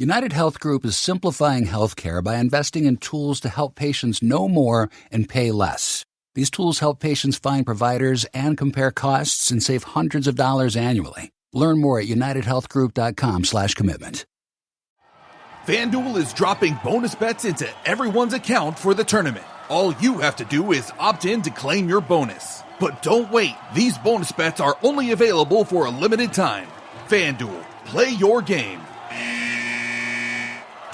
United Health Group is simplifying healthcare by investing in tools to help patients know more and pay less. These tools help patients find providers and compare costs and save hundreds of dollars annually. Learn more at unitedhealthgroup.com/commitment. FanDuel is dropping bonus bets into everyone's account for the tournament. All you have to do is opt in to claim your bonus. But don't wait. These bonus bets are only available for a limited time. FanDuel, play your game.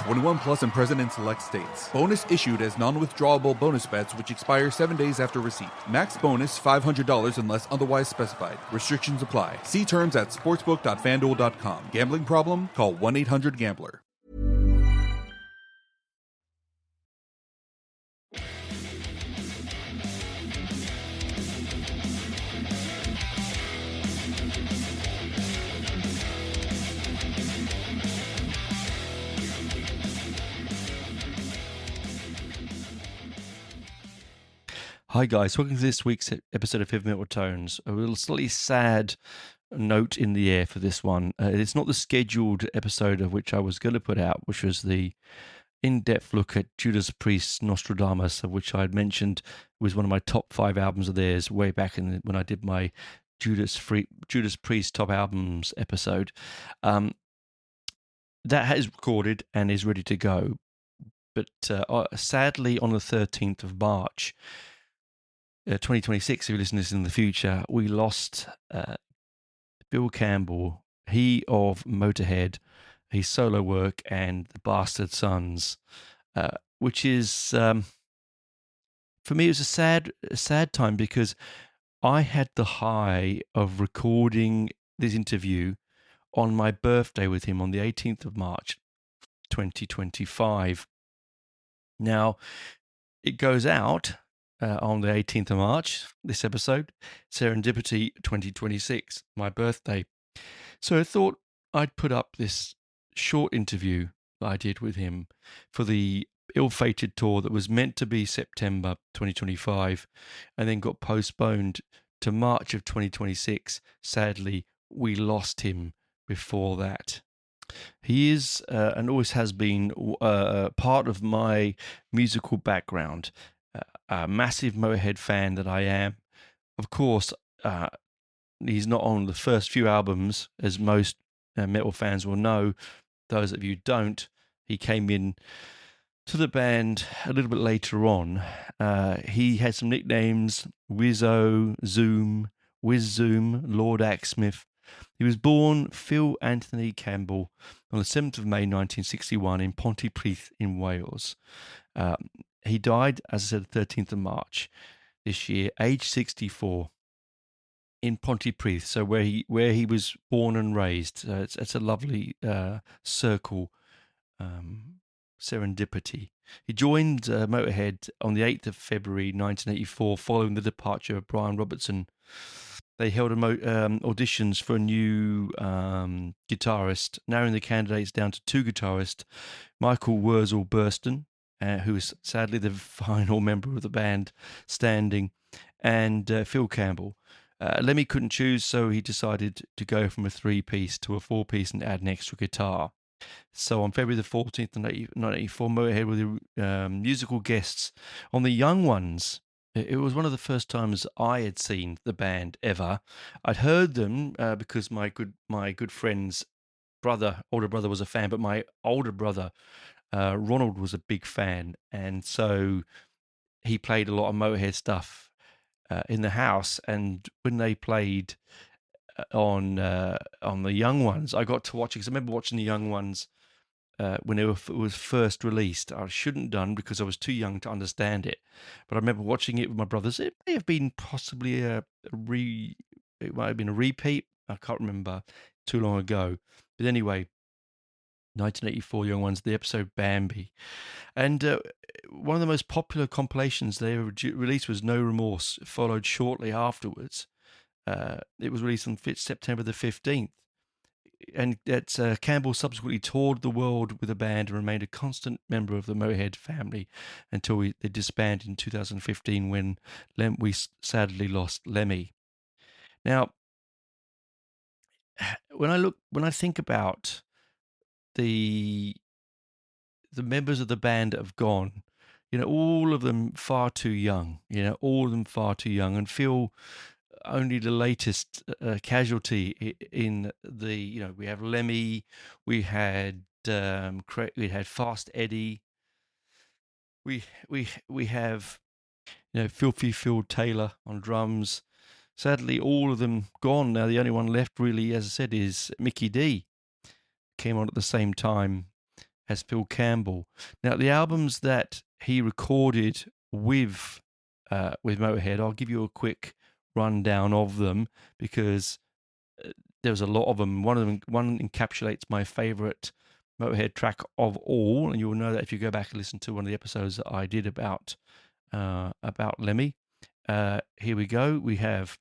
21 plus and present in select states. Bonus issued as non-withdrawable bonus bets which expire 7 days after receipt. Max bonus $500 unless otherwise specified. Restrictions apply. See terms at sportsbook.fanduel.com. Gambling problem? Call 1-800-GAMBLER. Hi guys, welcome to this week's episode of Heavy Metal Tones. A little slightly sad note in the air for this one. It's not the scheduled episode of which I was going to put out, which was the in-depth look at Judas Priest's Nostradamus, of which I had mentioned was one of my top 5 albums of theirs way back when I did my Judas Priest top albums episode. That is recorded and is ready to go. But sadly, on the 13th of March, 2026, if you listen to this in the future, we lost Bill Campbell, he of Motörhead, his solo work, and the Bastard Sons, which is, for me, it was a sad time because I had the high of recording this interview on my birthday with him on the 18th of March, 2025. Now, it goes out on the 18th of March, this episode, Serendipity 2026, my birthday. So I thought I'd put up this short interview that I did with him for the ill-fated tour that was meant to be September 2025 and then got postponed to March of 2026. Sadly, we lost him before that. He is and always has been part of my musical background. A massive Motörhead fan that I am. Of course, he's not on the first few albums, as most metal fans will know. Those of you who don't, he came in to the band a little bit later on. He had some nicknames: Wizzo, Zoom, Wiz Zoom, Lord Axsmith. He was born Phil Anthony Campbell on the 7th of May 1961 in Pontypridd in Wales. He died, as I said, the 13th of March this year, age 64, in Pontypridd, so where he was born and raised. It's a lovely circle, serendipity. He joined Motörhead on the 8th of February 1984 following the departure of Brian Robertson. They held auditions for a new guitarist, narrowing the candidates down to 2 guitarists, Michael Wurzel-Burston, who is sadly the final member of the band standing, and Phil Campbell. Lemmy couldn't choose, so he decided to go from a 3-piece to a 4-piece and add an extra guitar. So on February the 14th, 1984, Motörhead were the musical guests on The Young Ones. It was one of the first times I had seen the band ever. I'd heard them because my good friend's older brother was a fan, but my older brother, Ronald, was a big fan, and so he played a lot of Motörhead stuff in the house. And when they played on the Young Ones, I got to watch it because I remember watching the Young Ones when it was first released. I shouldn't have done because I was too young to understand it, but I remember watching it with my brothers. It may have been possibly it might have been a repeat. I can't remember, too long ago. But anyway, 1984 Young Ones, the episode Bambi. And one of the most popular compilations they ever released was No Remorse, followed shortly afterwards. It was released on September the 15th. And Campbell subsequently toured the world with the band and remained a constant member of the Motörhead family until they disbanded in 2015 when we sadly lost Lemmy. Now, when I think about the the members of the band that have gone, all of them far too young, all of them far too young, and Phil only the latest casualty in the, we have Lemmy, we had Fast Eddie, we have Filthy Phil Taylor on drums. Sadly, all of them gone now. The only one left, really, as I said, is Mickey D. Came on at the same time as Phil Campbell. Now, the albums that he recorded with Motörhead, I'll give you a quick rundown of them because there's a lot of them. One encapsulates my favourite Motörhead track of all, and you'll know that if you go back and listen to one of the episodes that I did about Lemmy. Here we go. We have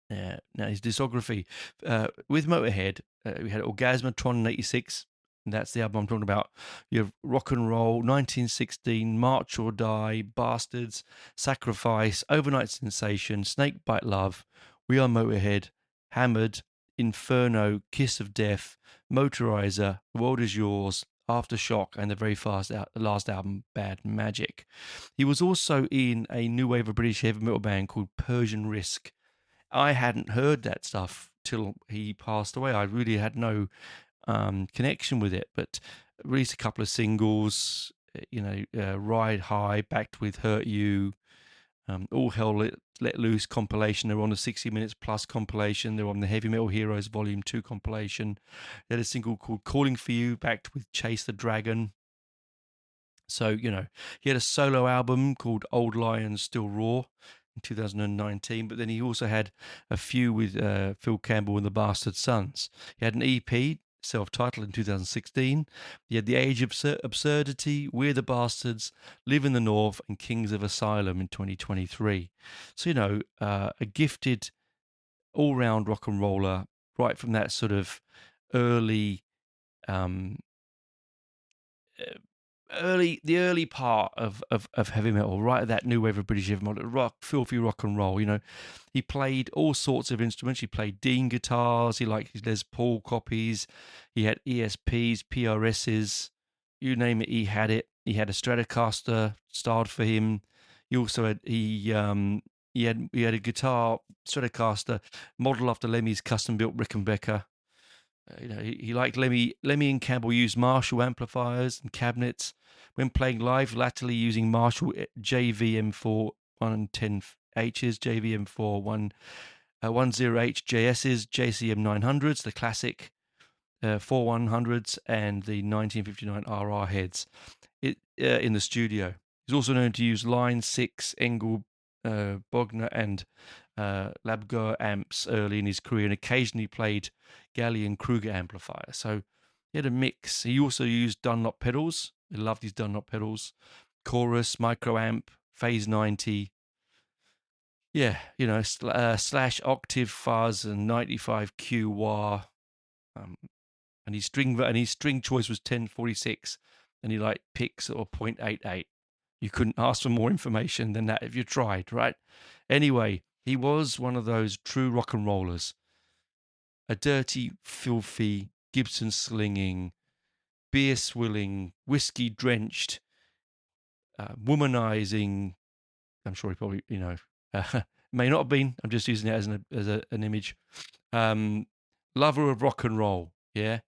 now his discography with Motörhead. We had Orgasmatron in '86. And that's the album I'm talking about. You have Rock and Roll, 1916, March or Die, Bastards, Sacrifice, Overnight Sensation, Snake Bite Love, We Are Motörhead, Hammered, Inferno, Kiss of Death, Motorizer, The World Is Yours, Aftershock, and the very last album, Bad Magic. He was also in a new wave of British heavy metal band called Persian Risk. I hadn't heard that stuff till he passed away. I really had no connection with it, but released a couple of singles, Ride High, backed with Hurt You, All Hell Let Loose compilation. They're on the 60 Minutes Plus compilation. They're on the Heavy Metal Heroes Volume 2 compilation. They had a single called Calling For You, backed with Chase the Dragon. So, he had a solo album called Old Lions Still Roar in 2019, but then he also had a few with Phil Campbell and the Bastard Sons. He had an EP, self-titled, in 2016. He had The Age of Absurdity, We're the Bastards, Live in the North, and Kings of Asylum in 2023. So, a gifted all-round rock and roller, right from that sort of early part of heavy metal, right at that new wave of British heavy metal, filthy rock and roll. He played all sorts of instruments. He played Dean guitars. He liked his Les Paul copies. He had ESPs, PRSs, you name it. He had it. He had a Stratocaster styled for him. He also had he had a guitar Stratocaster modeled after Lemmy's custom built Rickenbacker. He liked Lemmy. Lemmy and Campbell used Marshall amplifiers and cabinets when playing live, latterly using Marshall JVM4 110Hs, JVM4 10H JSs, JCM 900s, the classic 4100s, and the 1959 RR heads in the studio. He's also known to use Line 6 Engel, Bogner, and Labgor amps early in his career, and occasionally played Galley and Kruger amplifier. So he had a mix. He also used Dunlop pedals. He loved his Dunlop pedals. Chorus, micro amp, Phase 90. Yeah, slash octave fuzz and 95Q wah. And his string choice was 1046, and he liked picks or 0.88. You couldn't ask for more information than that if you tried, right? Anyway, he was one of those true rock and rollers. A dirty, filthy, Gibson slinging, beer swilling, whiskey drenched, womanizing. I'm sure he probably, may not have been. I'm just using it as an image. Lover of rock and roll. Yeah.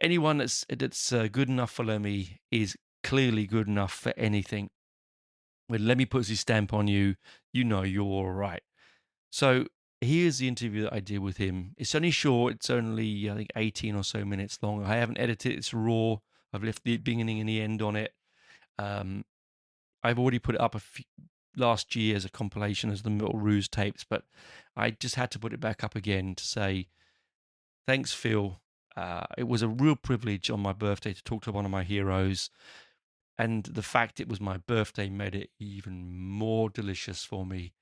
Anyone that's good enough for Lemmy is clearly good enough for anything. When Lemmy puts his stamp on you, you're all right. So here's the interview that I did with him. It's only short. It's only, I think, 18 or so minutes long. I haven't edited it. It's raw. I've left the beginning and the end on it. I've already put it up last year as a compilation as the Metal Ruse tapes, but I just had to put it back up again to say, thanks, Phil. It was a real privilege on my birthday to talk to one of my heroes. And the fact it was my birthday made it even more delicious for me.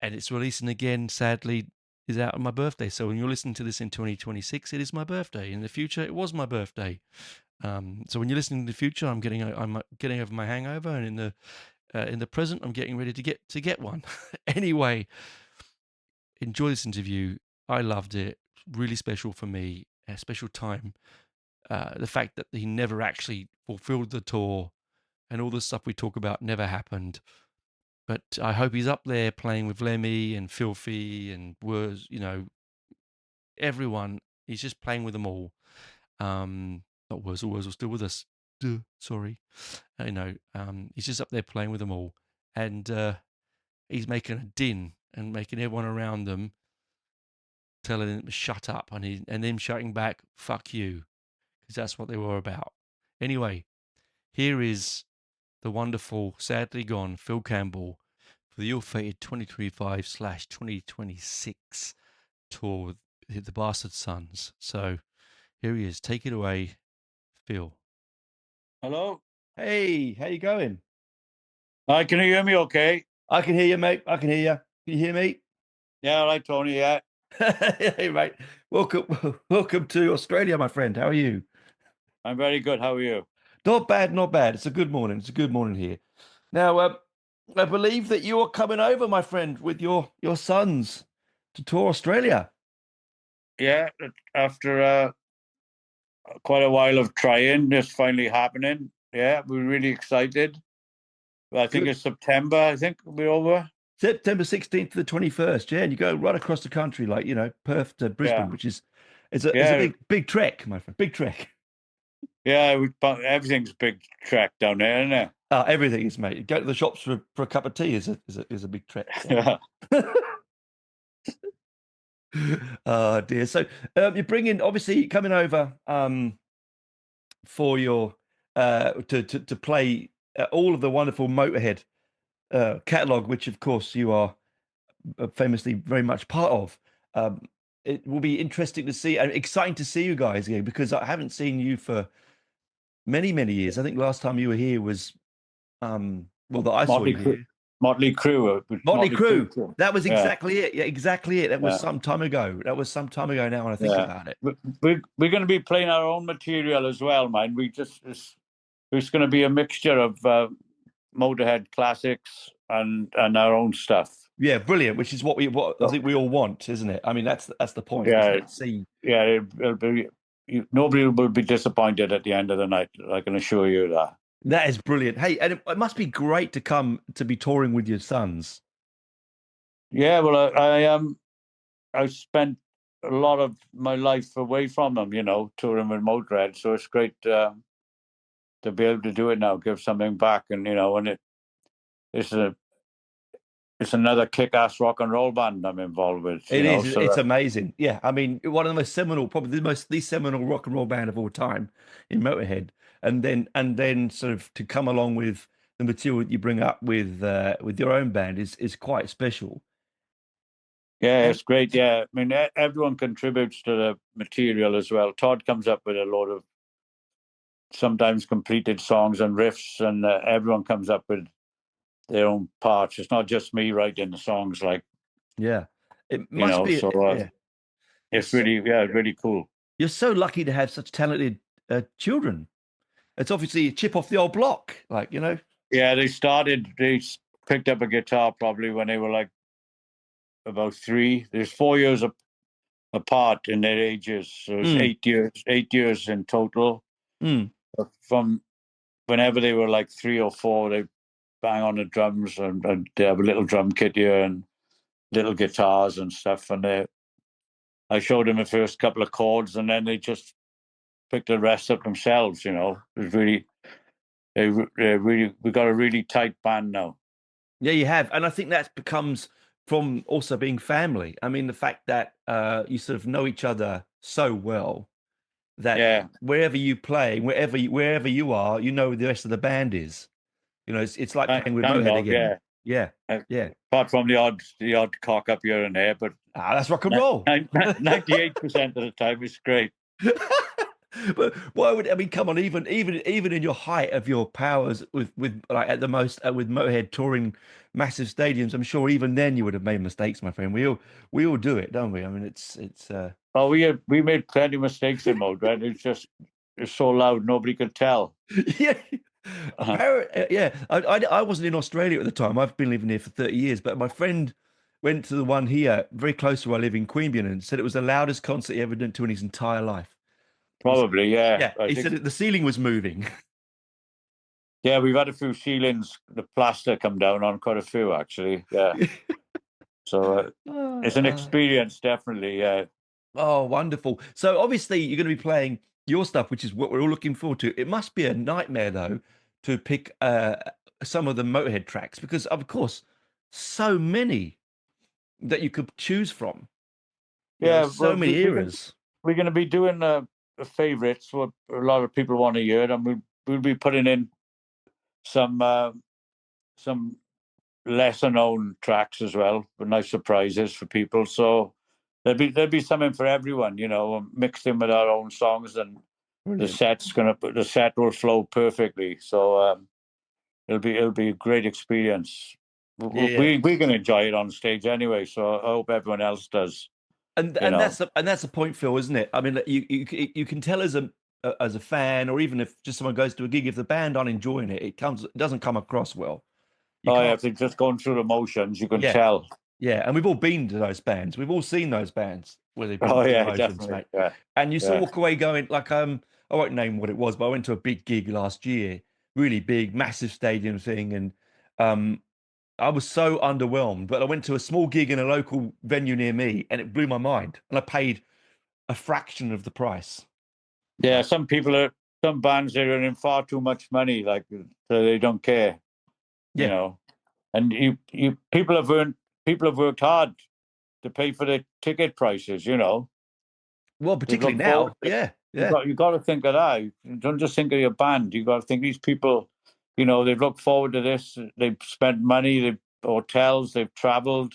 And it's releasing again, sadly, is out on my birthday. So when you're listening to this in 2026, it is my birthday. In the future, it was my birthday. So when you're listening in the future, I'm getting over my hangover, and in the present, I'm getting ready to get one. Anyway, enjoy this interview. I loved it. Really special for me. A special time the fact that he never actually fulfilled the tour and all the stuff we talk about never happened. But I hope he's up there playing with Lemmy and Filthy and everyone. He's just playing with them all. Not Wurzel still with us. Duh, sorry. He's just up there playing with them all. And he's making a din and making everyone around them telling them to shut up, and them shouting back, fuck you, because that's what they were about. Anyway, here is the wonderful, sadly gone Phil Campbell for the ill-fated 2025/2026 tour with the Bastard Sons. So here he is. Take it away, Phil. Hello. Hey, how you going? Hi, can you hear me okay? I can hear you, mate. I can hear you. Can you hear me? Yeah, all right, Tony, yeah. Hey, mate. Welcome to Australia, my friend. How are you? I'm very good. How are you? Not bad, not bad. It's a good morning. It's a good morning here. Now, I believe that you are coming over, my friend, with your sons to tour Australia. Yeah, after quite a while of trying, it's finally happening. Yeah, we're really excited. I think Good. it's September, I think we're over. September 16th to the 21st, yeah, and you go right across the country, like, Perth to Brisbane, Yeah. which is it's a big trek, my friend, big trek. Yeah, everything's a big trek down there, isn't it? Everything is, mate. Go to the shops for a cup of tea is a big trek. Yeah. Oh dear. So you're obviously coming over for your to play all of the wonderful Motorhead catalog, which of course you are famously very much part of. It will be interesting to see and exciting to see you guys again, because I haven't seen you for many years. I think last time you were here was that I saw you here. Motley Crue. Motley Crue. That was exactly it. Yeah, exactly it. That was some time ago. Now, when I think about it. We're going to be playing our own material as well, man. It's going to be a mixture of Motörhead classics and our own stuff. Yeah, brilliant. Which is what I think we all want, isn't it? I mean, that's the point. Yeah, see. Yeah, nobody will be disappointed at the end of the night. I can assure you that. That is brilliant. Hey, and it must be great to come to be touring with your sons. Yeah, well, I spent a lot of my life away from them, touring with Motörhead. So it's great to be able to do it now, give something back, and it's another kick-ass rock and roll band I'm involved with. It's amazing. Yeah, I mean, one of the most seminal, probably the seminal rock and roll band of all time in Motörhead, and then sort of to come along with the material that you bring up with your own band is quite special. Yeah, it's great. Yeah, I mean, everyone contributes to the material as well. Todd comes up with a lot of sometimes completed songs and riffs, and everyone comes up with their own parts. It's not just me writing the songs, like it must be. So, it's really cool. You're so lucky to have such talented children. It's obviously a chip off the old block, like Yeah, they picked up a guitar probably when they were like about 3. There's 4 years apart in their ages, so it's 8 years in total. From whenever they were like 3 or 4, they bang on the drums and they have a little drum kit here and little guitars and stuff. And I showed them the first couple of chords, and then they just picked the rest up themselves. It was really, we got a really tight band now. Yeah, you have, and I think that becomes from also being family. I mean, the fact that you sort of know each other so well that wherever you play, wherever you are, the rest of the band is. It's like playing with Motörhead again. Yeah. Apart from the odd cock up here and there, but that's rock and roll. 98% of the time, it's great. But come on, even in your height of your powers with like at the most with Motörhead touring massive stadiums, I'm sure even then you would have made mistakes, my friend. We all do it, don't we? I mean, it's. Oh, we made plenty of mistakes in Motörhead. It's so loud nobody could tell. Yeah. I wasn't in Australia at the time. I've been living here for 30 years, but my friend went to the one here very close to where I live in Queanbeyan and said it was the loudest concert he ever been to in his entire life. Probably, yeah. Yeah, I he think, said that the ceiling was moving. yeah, we've had a few ceilings, the plaster come down on quite a few, actually. Yeah. So it's an experience, definitely, yeah. Oh, wonderful. So obviously you're going to be playing your stuff, which is what we're all looking forward to. It must be a nightmare, though, to pick some of the Motorhead tracks because, of course, so many that you could choose from. Yeah, So well, many eras. we're going to be doing favorites, what a lot of people want to hear, and we'll be putting in some lesser known tracks as well, with nice surprises for people. So there'll be something for everyone, mixed in with our own songs, and Brilliant. the set will flow perfectly. So it'll be a great experience. Yeah. We're going to enjoy it on stage anyway, so I hope everyone else does. And that's the point, Phil, isn't it? I mean, you can tell as a fan, or even if just someone goes to a gig, if the band aren't enjoying it, it doesn't come across well. You Oh, can't. yeah, if they're just going through the motions, you can Yeah. tell. Yeah, and we've all been to those bands. We've all seen those bands where they've been Oh, through yeah, the motions, definitely. mate. Yeah. And you sort of Yeah. walk away going like, I won't name what it was, but I went to a big gig last year, really big, massive stadium thing, and I was so underwhelmed. But I went to a small gig in a local venue near me, and it blew my mind. And I paid a fraction of the price. Yeah, Right. some bands are earning far too much money, like, so they don't care, Yeah. And people have worked hard to pay for the ticket prices, Well, They particularly look forward. now. Yeah. You Yeah. got to think of that. You don't just think of your band. You got to think these people, they've looked forward to this. They've spent money. They've hotels. They've travelled.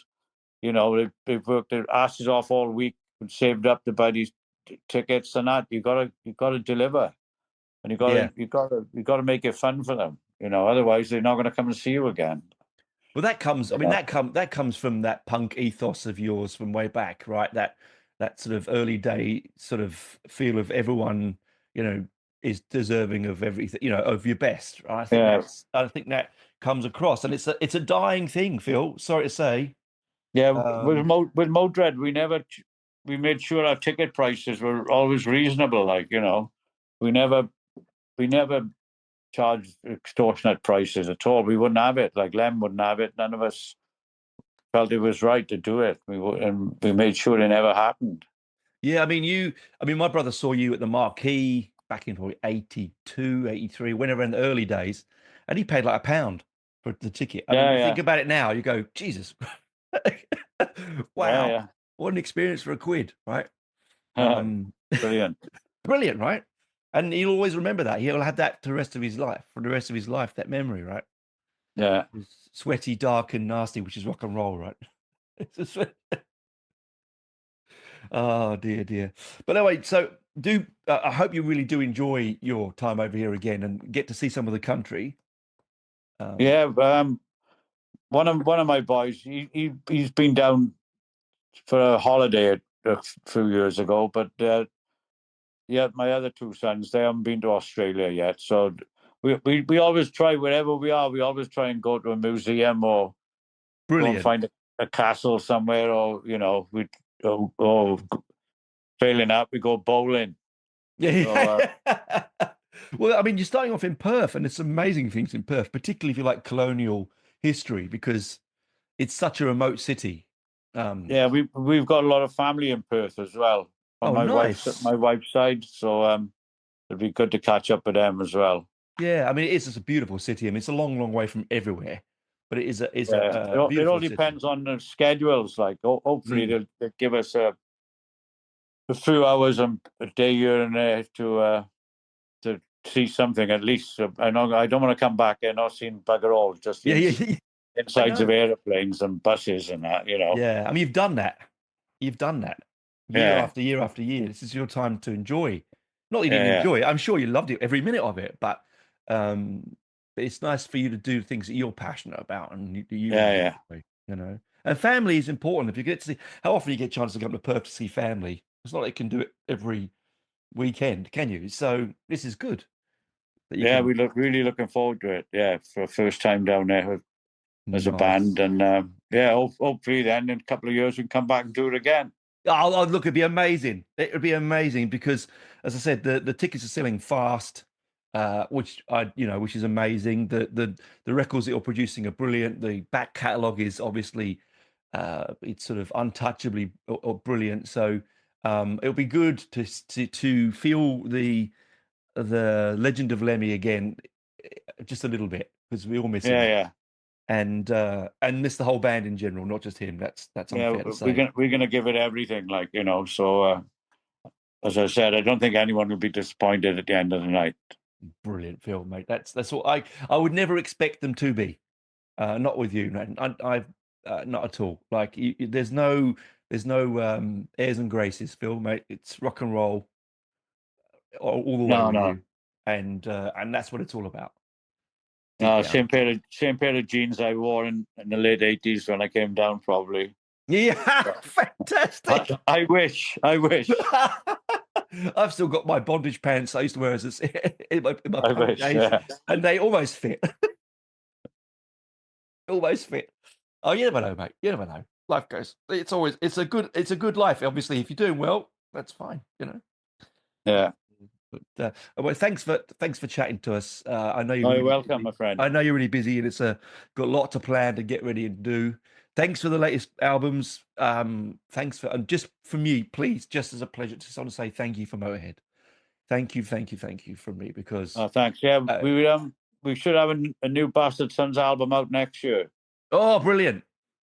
They've worked their asses off all week and saved up to buy these tickets and that. You gotta deliver, and Yeah. you gotta make it fun for them. Otherwise they're not going to come and see you again. Well, that comes. I You mean, know? that comes from that punk ethos of yours from way back, right? That sort of early day sort of feel of everyone, is deserving of everything, of your best. Right? Yeah. I think that comes across, and it's a dying thing, Phil. Sorry to say. Yeah, Um, with Motörhead, we made sure our ticket prices were always reasonable. We never charged extortionate prices at all. We wouldn't have it. Like Lem wouldn't have it. None of us felt it was right to do it. And we made sure it never happened. yeah, I mean, my brother saw you at the Marquee back in probably 82, 83, whenever in the early days, and he paid like £1 for the ticket. I mean, you think about it now, you go, Jesus. Wow, Yeah, what an experience for £1, right? yeah. Brilliant. Brilliant, right? And he'll always remember that. He'll have that for the rest of his life, that memory, right? Yeah. It's sweaty, dark, and nasty, which is rock and roll, right? Oh dear, dear. But anyway, so I hope you really do enjoy your time over here again and get to see some of the country. Yeah. One of my boys, he's been down for a holiday a few years ago, but yeah, my other two sons, they haven't been to Australia yet. So we always try, wherever we are, we always try and go to a museum or go and Brilliant. find a castle somewhere, or or failing that, we go bowling. Yeah. Well, I mean, you're starting off in Perth, and there's some amazing things in Perth, particularly if you like colonial history, because it's such a remote city. Yeah, we've got a lot of family in Perth as well on Oh, nice. my wife's side. So it'd be good to catch up with them as well. Yeah, I mean, it is just a beautiful city. I mean, it's a long, long way from everywhere, but it is Yeah, a it all beautiful city. depends on the schedules. Like, hopefully they'll give us a few hours a day here and there to see something at least. I know I don't want to come back and not seeing bugger all, just Yeah, I insides of know. airplanes and buses and that. Yeah, I mean, you've done that. You've done that year Yeah, after year after year. This is your time to enjoy. Not that you didn't yeah, enjoy it. I'm sure you loved it every minute of it, but it's nice for you to do things that you're passionate about and you yeah. enjoy. And family is important. If you get to see, how often you get a chance to come to Perth to see family? It's not like you can do it every weekend, can you? So this is good that you Yeah, can. we really looking forward to it. Yeah, for a first time down there as a Nice. band, and yeah, hopefully then in a couple of years we can come back and do it again. Oh, look, it'd be amazing. It would be amazing because, as I said, the tickets are selling fast, which which is amazing. The records that you're producing are brilliant. The back catalogue is obviously it's sort of untouchably or brilliant. So it'll be good to feel the legend of Lemmy again, just a little bit, because we all miss him. Yeah. And miss the whole band in general, not just him. That's unfair to say. We're gonna give it everything, So as I said, I don't think anyone will be disappointed at the end of the night. Brilliant, Phil, mate. That's what I would never expect them to be. Not with you, man. I've not at all. Like there's no airs and graces, Phil, mate. It's rock and roll all the way with you, and that's what it's all about. Same pair of jeans I wore in the late 80s when I came down, probably. Yeah, fantastic. I wish. I've still got my bondage pants I used to wear as in my wish, days, and they almost fit. Almost fit. Oh, you never know, mate. You never know. Life goes. It's a good life. Obviously, if you're doing well, that's fine. Yeah. But well, thanks for chatting to us. I know you're really welcome, my friend. I know you're really busy, and it's got a lot to plan to get ready and do. Thanks for the latest albums. Thanks for, and just for me, please, just as a pleasure, just want to say thank you for Motörhead. Thank you from me, because. Oh, thanks. Yeah, we should have a new Bastard Sons album out next year. Oh, brilliant!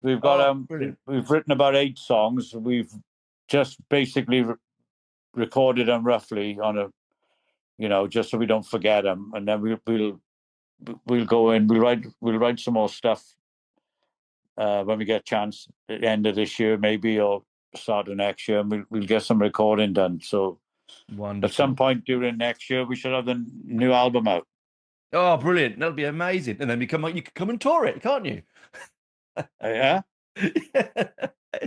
We've got we've written about 8 songs. We've just basically recorded them roughly on a. Just so we don't forget them, and then we'll go in. We'll write some more stuff when we get a chance at the end of this year, maybe, or start of next year, and we'll get some recording done. So, wonderful. At some point during next year, we should have the new album out. Oh, brilliant! That'll be amazing. And then you can come and tour it, can't you? Yeah.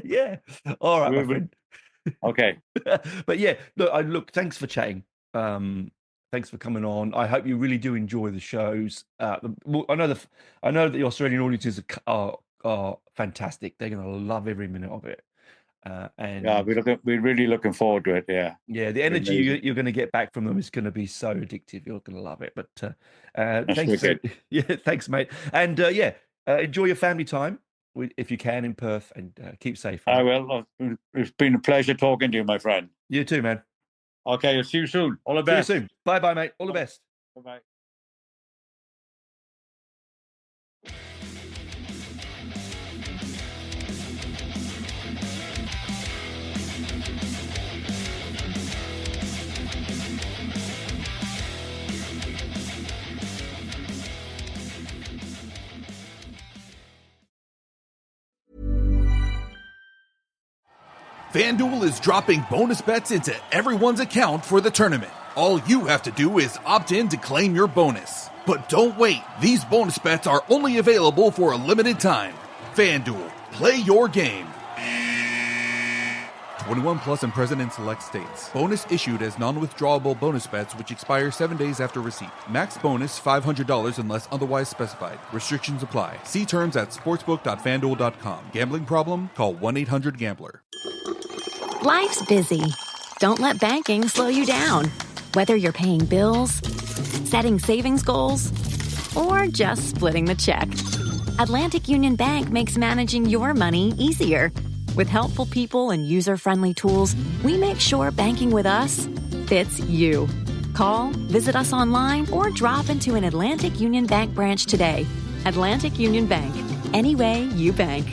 Yeah. All right, my friend. Okay. But yeah, look. Thanks for chatting. Thanks for coming on. I hope you really do enjoy the shows. I know that the Australian audiences are fantastic. They're going to love every minute of it. And yeah, we're really looking forward to it. Yeah, the energy you're going to get back from them is going to be so addictive. You're going to love it. But thanks, thanks, mate. And enjoy your family time if you can in Perth, and keep safe. I will. It's been a pleasure talking to you, my friend. You too, man. Okay, I'll see you soon. All the best. See you soon. Bye, mate. All the best. Bye-bye. FanDuel is dropping bonus bets into everyone's account for the tournament. All you have to do is opt in to claim your bonus. But don't wait. These bonus bets are only available for a limited time. FanDuel, play your game. 21 plus and present in select states. Bonus issued as non-withdrawable bonus bets which expire 7 days after receipt. Max bonus $500 unless otherwise specified. Restrictions apply. See terms at sportsbook.fanduel.com. Gambling problem? Call 1-800-GAMBLER. Life's busy. Don't let banking slow you down. Whether you're paying bills, setting savings goals, or just splitting the check, Atlantic Union Bank makes managing your money easier. With helpful people and user-friendly tools, we make sure banking with us fits you. Call, visit us online, or drop into an Atlantic Union Bank branch today. Atlantic Union Bank. Any way you bank.